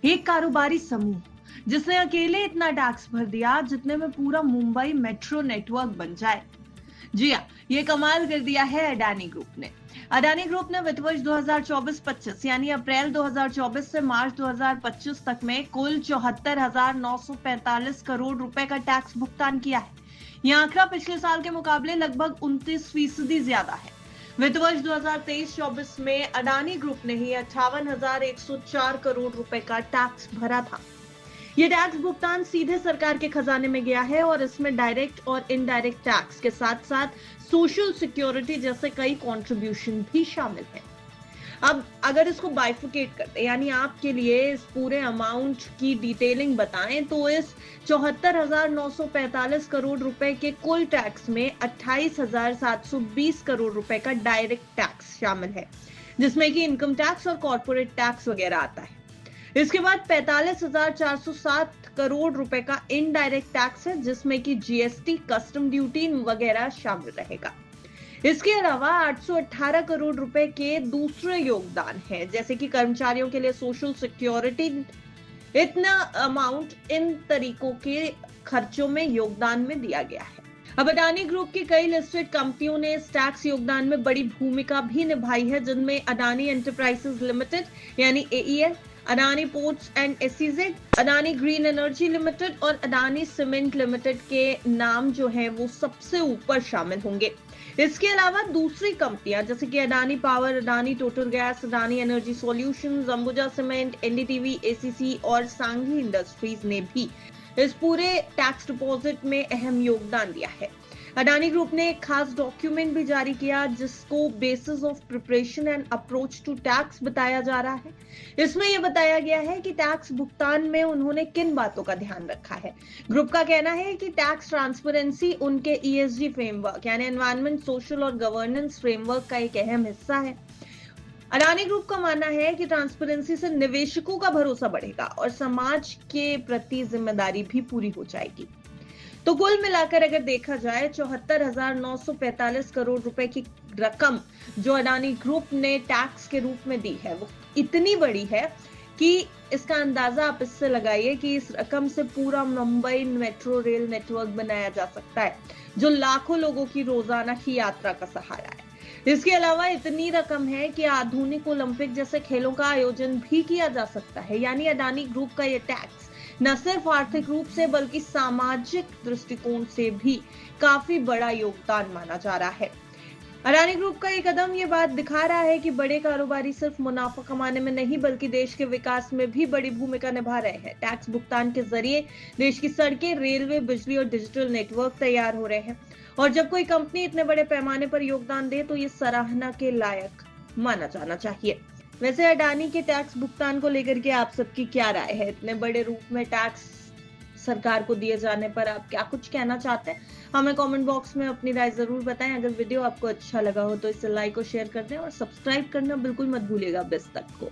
एक कारोबारी समूह जिसने अकेले इतना टैक्स भर दिया जितने में पूरा मुंबई मेट्रो नेटवर्क बन जाए। जी हाँ, ये कमाल कर दिया है अडानी ग्रुप ने। अडानी ग्रुप ने वित्त वर्ष 2024-25 यानी अप्रैल 2024 से मार्च 2025 तक में कुल 74,945 करोड़ रुपए का टैक्स भुगतान किया है। यह आंकड़ा पिछले साल के मुकाबले लगभग 29% ज्यादा है। वित्त वर्ष 2023-24 में अडानी ग्रुप ने ही 58,104 करोड़ रुपए का टैक्स भरा था। ये टैक्स भुगतान सीधे सरकार के खजाने में गया है और इसमें डायरेक्ट और इनडायरेक्ट टैक्स के साथ साथ सोशल सिक्योरिटी जैसे कई कंट्रीब्यूशन भी शामिल है। अब अगर इसको बाइफिकेट करते हैं, यानी आपके लिए इस पूरे अमाउंट की डिटेलिंग बताएं, तो इस 74,945 करोड़ रुपए के कुल टैक्स में 28,720 करोड़ रुपए का डायरेक्ट टैक्स शामिल है, जिसमें कि इनकम टैक्स और कॉर्पोरेट टैक्स वगैरह आता है। इसके बाद 45,407 करोड़ रुपए का इनडायरेक्ट टैक्स है, जिसमें कि जीएसटी, कस्टम ड्यूटी वगैरह शामिल रहेगा। इसके अलावा 818 करोड़ रुपए के दूसरे योगदान है, जैसे कि कर्मचारियों के लिए सोशल सिक्योरिटी। इतना अमाउंट इन तरीकों के खर्चों में योगदान में दिया गया है। अब अडानी ग्रुप की कई लिस्टेड कंपनियों ने इस टैक्स योगदान में बड़ी भूमिका भी निभाई है, जिनमें अडानी एंटरप्राइजेस लिमिटेड यानी AEL, Adani ports and SEZ, Adani green energy limited और अडानी सीमेंट लिमिटेड के नाम जो है वो सबसे ऊपर शामिल होंगे। इसके अलावा दूसरी कंपनियां जैसे कि Adani power, Adani total gas, Adani energy solutions, Ambuja cement, NDTV, ACC और सांघी इंडस्ट्रीज ने भी इस पूरे टैक्स डिपॉजिट में अहम योगदान दिया है। अडानी ग्रुप ने एक खास डॉक्यूमेंट भी जारी किया, जिसको basis of preparation and approach to tax बताया जा रहा है। इसमें यह बताया गया है कि टैक्स भुगतान में उन्होंने किन बातों का ध्यान रखा है। ग्रुप का कहना है कि टैक्स ट्रांसपेरेंसी उनके ईएसजी फ्रेमवर्क यानी एनवायरमेंट, सोशल और गवर्नेंस फ्रेमवर्क का एक अहम हिस्सा है। अडानी ग्रुप का मानना है कि ट्रांसपेरेंसी से निवेशकों का भरोसा बढ़ेगा और समाज के प्रति जिम्मेदारी भी पूरी हो जाएगी। तो कुल मिलाकर अगर देखा जाए, 74,945 करोड़ रुपए की रकम जो अडानी ग्रुप ने टैक्स के रूप में दी है वो इतनी बड़ी है कि इसका अंदाजा आप इससे लगाइए कि इस रकम से पूरा मुंबई मेट्रो रेल नेटवर्क बनाया जा सकता है, जो लाखों लोगों की रोजाना की यात्रा का सहारा है। इसके अलावा इतनी रकम है कि आधुनिक ओलंपिक जैसे खेलों का आयोजन भी किया जा सकता है। यानी अडानी ग्रुप का यह टैक्स न सिर्फ आर्थिक रूप से बल्कि सामाजिक दृष्टिकोण से भी काफी बड़ा योगदान माना जा रहा है। अडानी ग्रुप का ये कदम ये बात दिखा रहा है कि बड़े कारोबारी सिर्फ मुनाफा कमाने में नहीं बल्कि देश के विकास में भी बड़ी भूमिका निभा रहे हैं। टैक्स भुगतान के जरिए देश की सड़कें, रेलवे, बिजली और डिजिटल नेटवर्क तैयार हो रहे हैं, और जब कोई कंपनी इतने बड़े पैमाने पर योगदान दे तो ये सराहना के लायक माना जाना चाहिए। वैसे अडानी के टैक्स भुगतान को लेकर के आप सबकी क्या राय है? इतने बड़े रूप में टैक्स सरकार को दिए जाने पर आप क्या कुछ कहना चाहते हैं? हमें कमेंट बॉक्स में अपनी राय जरूर बताएं। अगर वीडियो आपको अच्छा लगा हो तो इसे लाइक और शेयर कर दें और सब्सक्राइब करना बिल्कुल मत भूलिएगा बिज़ तक को।